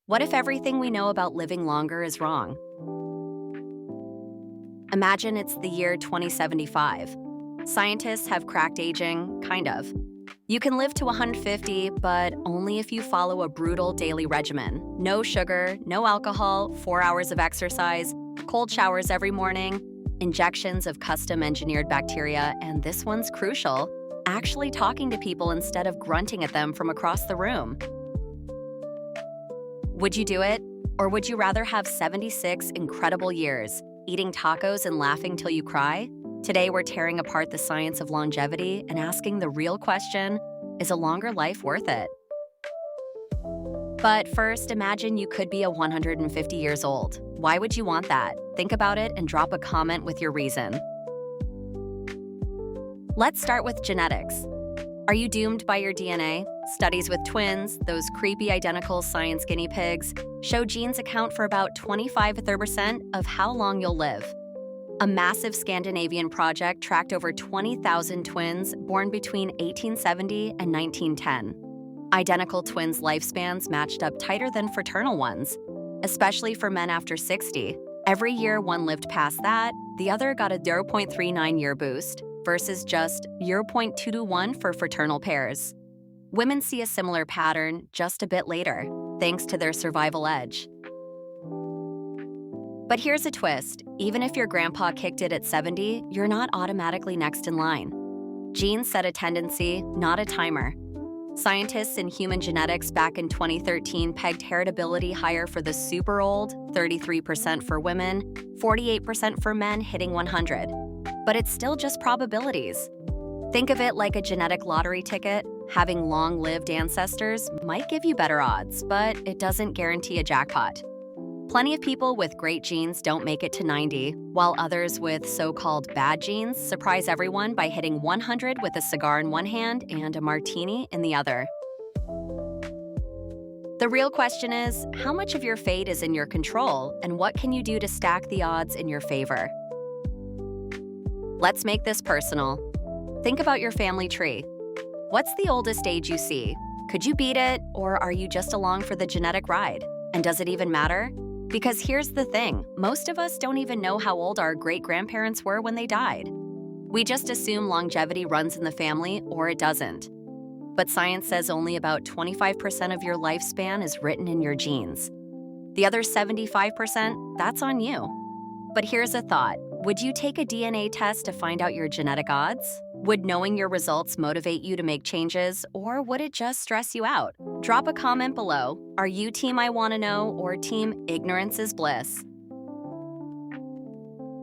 What if everything we know about living longer is wrong? Imagine it's the year 2075. Scientists have cracked aging, kind of. You can live to 150, but only if you follow a brutal daily regimen. No sugar, no alcohol, 4 hours of exercise, cold showers every morning, injections of custom-engineered bacteria, and this one's crucial, actually talking to people instead of grunting at them from across the room. Would you do it? Or would you rather have 76 incredible years, eating tacos and laughing till you cry? Today, we're tearing apart the science of longevity and asking the real question, is a longer life worth it? But first, imagine you could be 150 years old. Why would you want that? Think about it and drop a comment with your reason. Let's start with genetics. Are you doomed by your DNA? Studies with twins, those creepy identical science guinea pigs, show genes account for about 25–30% of how long you'll live. A massive Scandinavian project tracked over 20,000 twins born between 1870 and 1910. Identical twins' lifespans matched up tighter than fraternal ones, especially for men after 60. Every year one lived past that, the other got a 0.39-year boost, versus just 0.221 for fraternal pairs. Women see a similar pattern just a bit later, thanks to their survival edge. But here's a twist. Even if your grandpa kicked it at 70, you're not automatically next in line. Genes set a tendency, not a timer. Scientists in human genetics back in 2013 pegged heritability higher for the super old, 33% for women, 48% for men hitting 100. But it's still just probabilities. Think of it like a genetic lottery ticket. Having long-lived ancestors might give you better odds, but it doesn't guarantee a jackpot. Plenty of people with great genes don't make it to 90, while others with so-called bad genes surprise everyone by hitting 100 with a cigar in one hand and a martini in the other. The real question is, how much of your fate is in your control, and what can you do to stack the odds in your favor? Let's make this personal. Think about your family tree. What's the oldest age you see? Could you beat it, or are you just along for the genetic ride? And does it even matter? Because here's the thing, most of us don't even know how old our great-grandparents were when they died. We just assume longevity runs in the family, or it doesn't. But science says only about 25% of your lifespan is written in your genes. The other 75%, that's on you. But here's a thought. Would you take a DNA test to find out your genetic odds? Would knowing your results motivate you to make changes, or would it just stress you out? Drop a comment below. Are you team I want to know or team ignorance is bliss?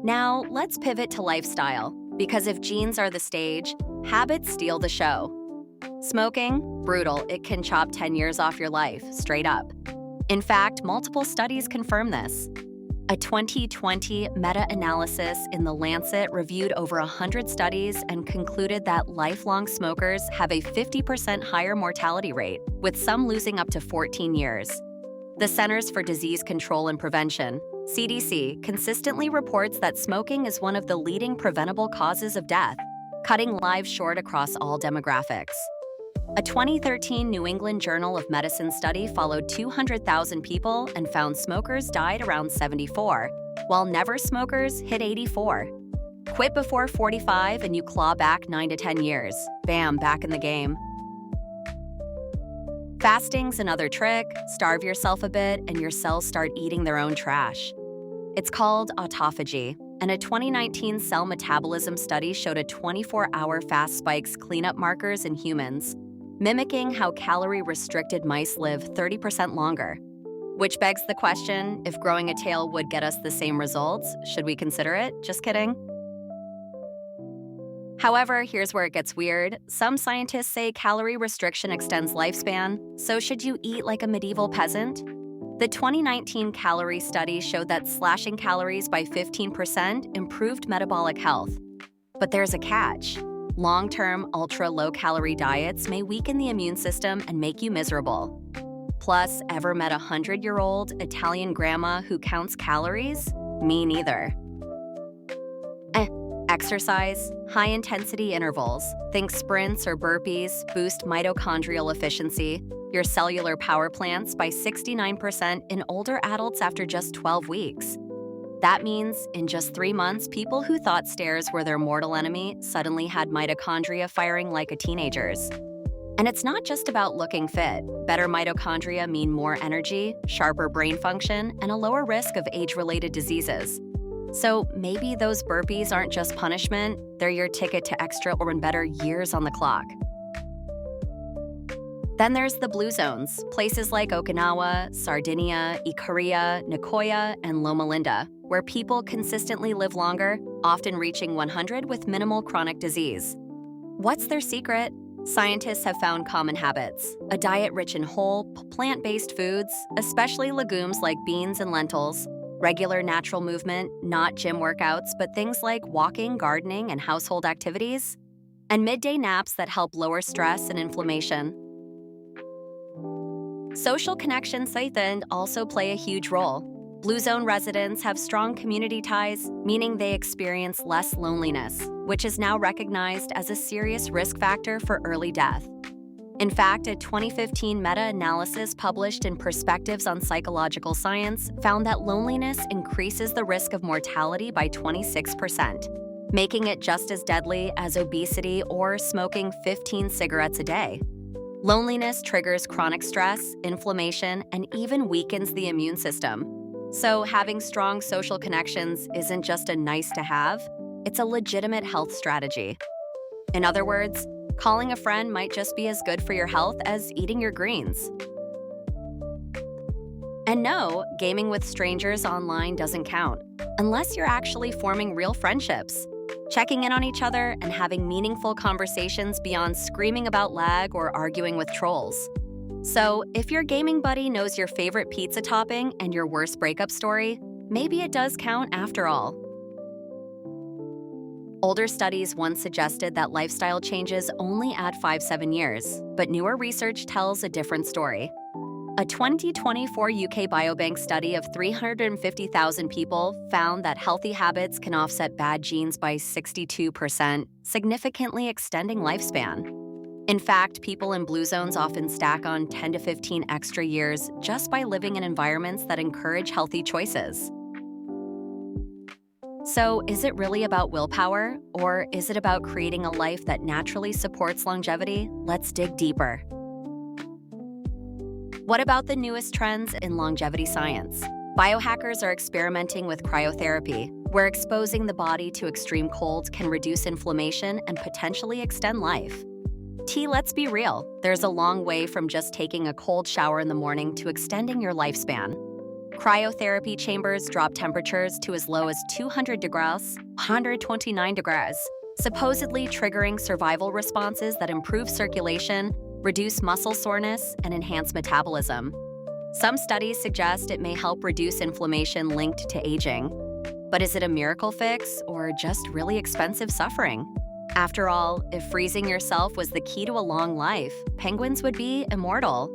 Now, let's pivot to lifestyle, because if genes are the stage, habits steal the show. Smoking? Brutal. It can chop 10 years off your life, straight up. In fact, multiple studies confirm this. A 2020 meta-analysis in The Lancet reviewed over 100 studies and concluded that lifelong smokers have a 50% higher mortality rate, with some losing up to 14 years. The Centers for Disease Control and Prevention, CDC, consistently reports that smoking is one of the leading preventable causes of death, cutting lives short across all demographics. A 2013 New England Journal of Medicine study followed 200,000 people and found smokers died around 74, while never smokers hit 84. Quit before 45 and you claw back 9 to 10 years. Bam, back in the game. Fasting's another trick. Starve yourself a bit and your cells start eating their own trash. It's called autophagy, and a 2019 cell metabolism study showed a 24-hour fast spikes cleanup markers in humans, mimicking how calorie-restricted mice live 30% longer. Which begs the question, if growing a tail would get us the same results, should we consider it? Just kidding. However, here's where it gets weird. Some scientists say calorie restriction extends lifespan, so should you eat like a medieval peasant? The 2019 calorie study showed that slashing calories by 15% improved metabolic health. But there's a catch. Long-term, ultra-low-calorie diets may weaken the immune system and make you miserable. Plus, ever met a 100-year-old Italian grandma who counts calories? Me neither. Exercise, high-intensity intervals, think sprints or burpees, boost mitochondrial efficiency. your cellular power plants by 69% in older adults after just 12 weeks. That means in just 3 months, people who thought stairs were their mortal enemy suddenly had mitochondria firing like a teenager's. And it's not just about looking fit. Better mitochondria mean more energy, sharper brain function, and a lower risk of age-related diseases. So maybe those burpees aren't just punishment, they're your ticket to extra or better years on the clock. Then there's the blue zones, places like Okinawa, Sardinia, Ikaria, Nicoya, and Loma Linda, where people consistently live longer, often reaching 100 with minimal chronic disease. What's their secret? Scientists have found common habits: a diet rich in whole, plant-based foods, especially legumes like beans and lentils, regular natural movement, not gym workouts, but things like walking, gardening, and household activities, and midday naps that help lower stress and inflammation. Social connections, then, also play a huge role. Blue Zone residents have strong community ties, meaning they experience less loneliness, which is now recognized as a serious risk factor for early death. In fact, a 2015 meta-analysis published in Perspectives on Psychological Science found that loneliness increases the risk of mortality by 26%, making it just as deadly as obesity or smoking 15 cigarettes a day. Loneliness triggers chronic stress, inflammation, and even weakens the immune system. So having strong social connections isn't just a nice-to-have, it's a legitimate health strategy. In other words, calling a friend might just be as good for your health as eating your greens. And no, gaming with strangers online doesn't count, unless you're actually forming real friendships, checking in on each other, and having meaningful conversations beyond screaming about lag or arguing with trolls. So, if your gaming buddy knows your favorite pizza topping and your worst breakup story, maybe it does count after all. Older studies once suggested that lifestyle changes only add 5-7 years, but newer research tells a different story. A 2024 UK Biobank study of 350,000 people found that healthy habits can offset bad genes by 62%, significantly extending lifespan. In fact, people in blue zones often stack on 10 to 15 extra years just by living in environments that encourage healthy choices. So, is it really about willpower, or is it about creating a life that naturally supports longevity? Let's dig deeper. What about the newest trends in longevity science? Biohackers are experimenting with cryotherapy, where exposing the body to extreme cold can reduce inflammation and potentially extend life. Let's be real, there's a long way from just taking a cold shower in the morning to extending your lifespan. Cryotherapy chambers drop temperatures to as low as 200 degrees, 129 degrees, supposedly triggering survival responses that improve circulation, reduce muscle soreness, and enhance metabolism. Some studies suggest it may help reduce inflammation linked to aging. But is it a miracle fix or just really expensive suffering? After all, if freezing yourself was the key to a long life, penguins would be immortal.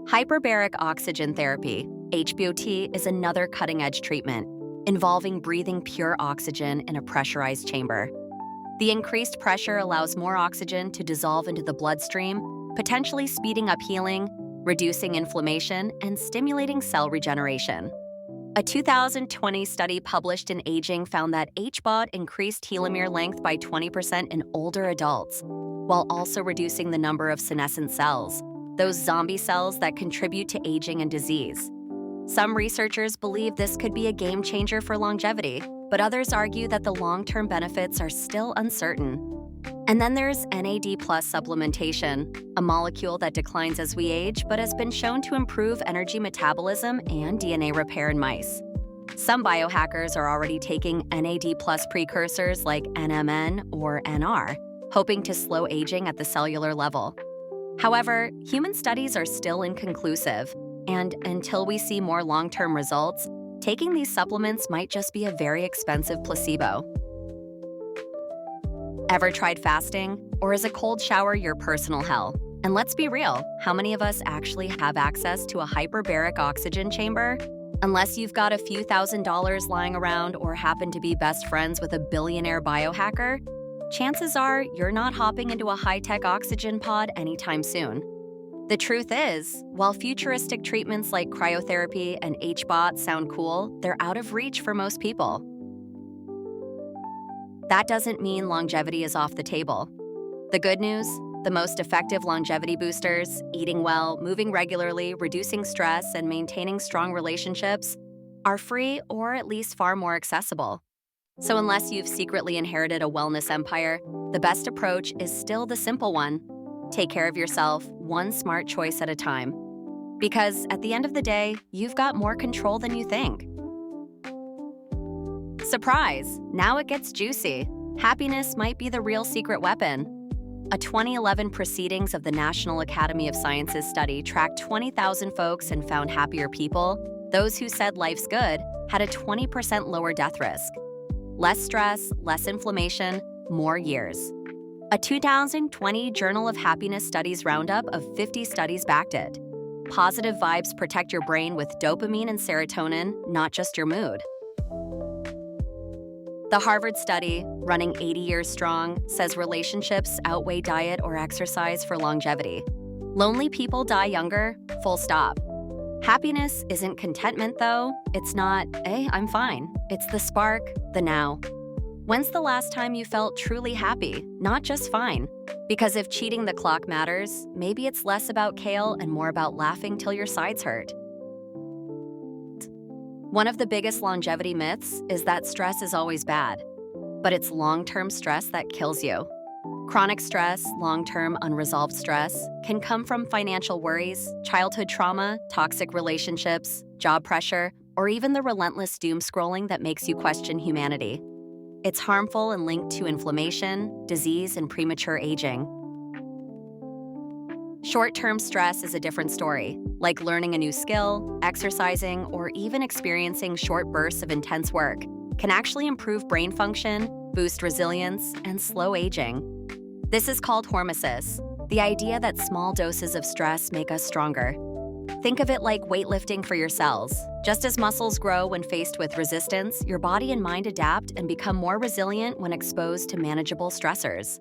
Hyperbaric oxygen therapy, HBOT, is another cutting-edge treatment, involving breathing pure oxygen in a pressurized chamber. The increased pressure allows more oxygen to dissolve into the bloodstream, potentially speeding up healing, reducing inflammation, and stimulating cell regeneration. A 2020 study published in Aging found that HBOT increased telomere length by 20% in older adults, while also reducing the number of senescent cells, those zombie cells that contribute to aging and disease. Some researchers believe this could be a game changer for longevity, but others argue that the long-term benefits are still uncertain. And then there's NAD+ supplementation, a molecule that declines as we age but has been shown to improve energy metabolism and DNA repair in mice. Some biohackers are already taking NAD+ precursors like NMN or NR, hoping to slow aging at the cellular level. However, human studies are still inconclusive, and until we see more long-term results, taking these supplements might just be a very expensive placebo. Ever tried fasting? Or is a cold shower your personal hell? And let's be real, how many of us actually have access to a hyperbaric oxygen chamber? Unless you've got a few $1,000s lying around or happen to be best friends with a billionaire biohacker, chances are you're not hopping into a high-tech oxygen pod anytime soon. The truth is, while futuristic treatments like cryotherapy and HBOT sound cool, they're out of reach for most people. That doesn't mean longevity is off the table. The good news? The most effective longevity boosters, eating well, moving regularly, reducing stress, and maintaining strong relationships, are free or at least far more accessible. So unless you've secretly inherited a wellness empire, the best approach is still the simple one. Take care of yourself, one smart choice at a time. Because at the end of the day, you've got more control than you think. Surprise! Now it gets juicy. Happiness might be the real secret weapon. A 2011 Proceedings of the National Academy of Sciences study tracked 20,000 folks and found happier people, those who said life's good, had a 20% lower death risk. Less stress, less inflammation, more years. A 2020 Journal of Happiness Studies roundup of 50 studies backed it. Positive vibes protect your brain with dopamine and serotonin, not just your mood. The Harvard study, running 80 years strong, says relationships outweigh diet or exercise for longevity. Lonely people die younger, full stop. Happiness isn't contentment, though. It's not, hey, I'm fine. It's the spark, the now. When's the last time you felt truly happy, not just fine? Because if cheating the clock matters, maybe it's less about kale and more about laughing till your sides hurt. One of the biggest longevity myths is that stress is always bad, but it's long-term stress that kills you. Chronic stress, long-term unresolved stress, can come from financial worries, childhood trauma, toxic relationships, job pressure, or even the relentless doom scrolling that makes you question humanity. It's harmful and linked to inflammation, disease, and premature aging. Short-term stress is a different story, like learning a new skill, exercising, or even experiencing short bursts of intense work, can actually improve brain function, boost resilience, and slow aging. This is called hormesis, the idea that small doses of stress make us stronger. Think of it like weightlifting for your cells. Just as muscles grow when faced with resistance, your body and mind adapt and become more resilient when exposed to manageable stressors.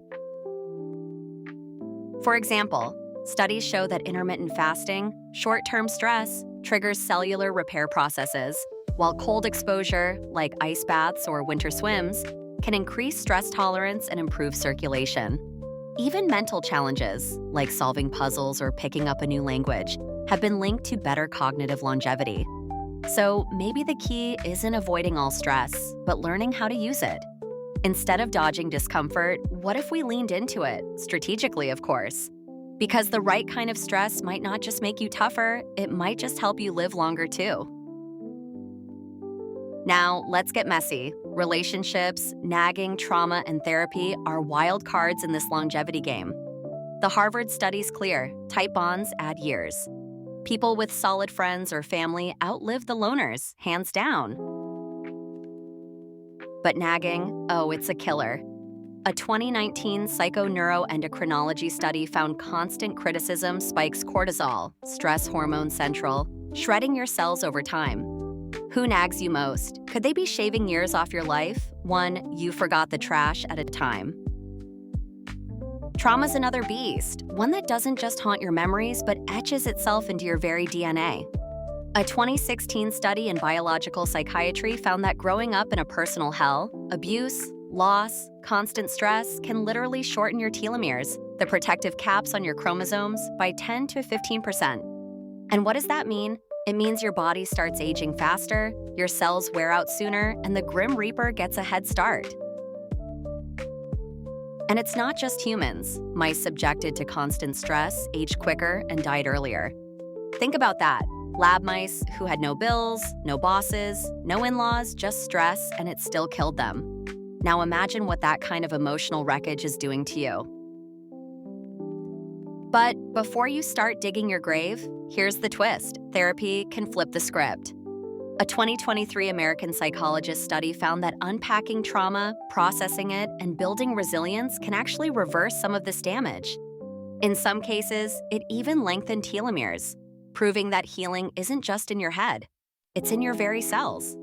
For example, studies show that intermittent fasting, short-term stress, triggers cellular repair processes, while cold exposure, like ice baths or winter swims, can increase stress tolerance and improve circulation. Even mental challenges, like solving puzzles or picking up a new language, have been linked to better cognitive longevity. So maybe the key isn't avoiding all stress, but learning how to use it. Instead of dodging discomfort, what if we leaned into it, strategically, of course? Because the right kind of stress might not just make you tougher, it might just help you live longer too. Now, let's get messy. Relationships, nagging, trauma, and therapy are wild cards in this longevity game. The Harvard study's clear: tight bonds add years. People with solid friends or family outlive the loners, hands down. But nagging, oh, it's a killer. A 2019 psychoneuroendocrinology study found constant criticism spikes cortisol, stress hormone central, shredding your cells over time. Who nags you most? Could they be shaving years off your life? One you forgot the trash at a time. Trauma's another beast, one that doesn't just haunt your memories, but etches itself into your very DNA. A 2016 study in biological psychiatry found that growing up in a personal hell, abuse, loss, constant stress can literally shorten your telomeres, the protective caps on your chromosomes, by 10 to 15%. And what does that mean? It means your body starts aging faster, your cells wear out sooner, and the Grim Reaper gets a head start. And it's not just humans. Mice subjected to constant stress aged quicker and died earlier. Think about that. Lab mice who had no bills, no bosses, no in-laws, just stress, and it still killed them. Now imagine what that kind of emotional wreckage is doing to you. But before you start digging your grave, here's the twist: therapy can flip the script. A 2023 American psychologist study found that unpacking trauma, processing it, and building resilience can actually reverse some of this damage. In some cases, it even lengthened telomeres, proving that healing isn't just in your head, it's in your very cells.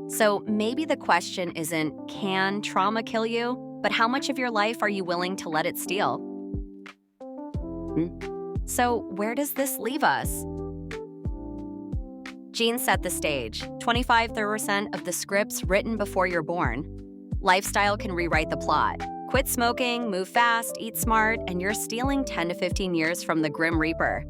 So maybe the question isn't, can trauma kill you? But how much of your life are you willing to let it steal? So where does this leave us? Genes set the stage. 25% of the scripts written before you're born. Lifestyle can rewrite the plot. Quit smoking, move fast, eat smart, and you're stealing 10 to 15 years from the Grim Reaper.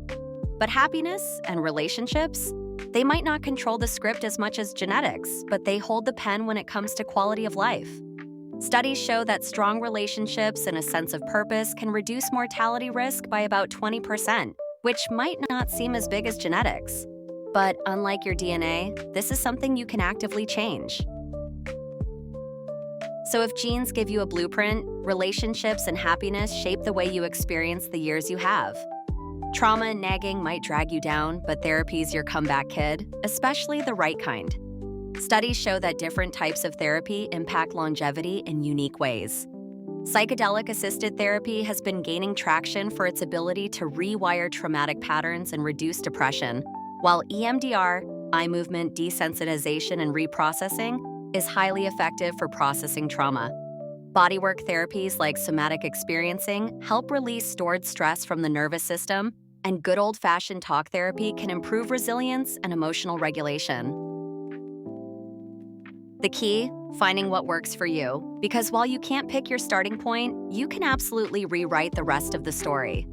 But happiness and relationships? They might not control the script as much as genetics, but they hold the pen when it comes to quality of life. Studies show that strong relationships and a sense of purpose can reduce mortality risk by about 20%, which might not seem as big as genetics. But unlike your DNA, this is something you can actively change. So if genes give you a blueprint, relationships and happiness shape the way you experience the years you have. Trauma and nagging might drag you down, but therapy's your comeback kid, especially the right kind. Studies show that different types of therapy impact longevity in unique ways. Psychedelic-assisted therapy has been gaining traction for its ability to rewire traumatic patterns and reduce depression, while EMDR, eye movement desensitization and reprocessing, is highly effective for processing trauma. Bodywork therapies like somatic experiencing help release stored stress from the nervous system, and good old-fashioned talk therapy can improve resilience and emotional regulation. The key? Finding what works for you, because while you can't pick your starting point, you can absolutely rewrite the rest of the story.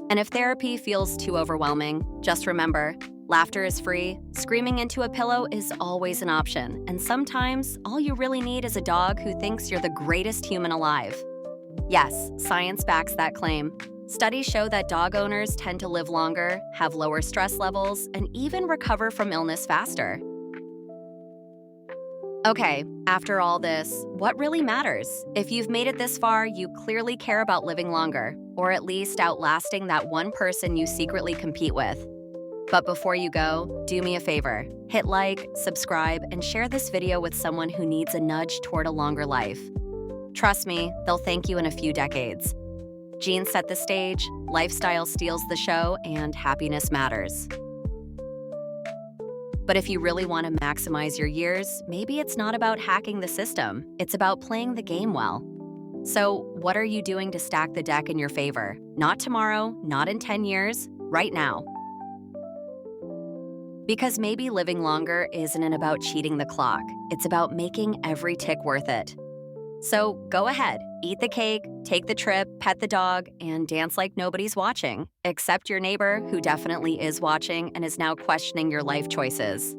And if therapy feels too overwhelming, just remember, laughter is free, screaming into a pillow is always an option, and sometimes all you really need is a dog who thinks you're the greatest human alive. Yes, science backs that claim. Studies show that dog owners tend to live longer, have lower stress levels, and even recover from illness faster. Okay, after all this, what really matters? If you've made it this far, you clearly care about living longer, or at least outlasting that one person you secretly compete with. But before you go, do me a favor. Hit like, subscribe, and share this video with someone who needs a nudge toward a longer life. Trust me, they'll thank you in a few decades. Genes set the stage, lifestyle steals the show, and happiness matters. But if you really want to maximize your years, maybe it's not about hacking the system, it's about playing the game well. So, what are you doing to stack the deck in your favor? Not tomorrow, not in 10 years, right now. Because maybe living longer isn't about cheating the clock, it's about making every tick worth it. So go ahead, eat the cake, take the trip, pet the dog, and dance like nobody's watching, except your neighbor who definitely is watching and is now questioning your life choices.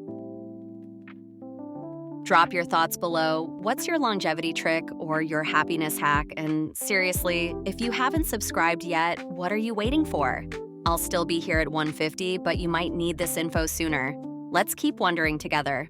Drop your thoughts below. What's your longevity trick or your happiness hack? And seriously, if you haven't subscribed yet, what are you waiting for? I'll still be here at 150, but you might need this info sooner. Let's keep wondering together.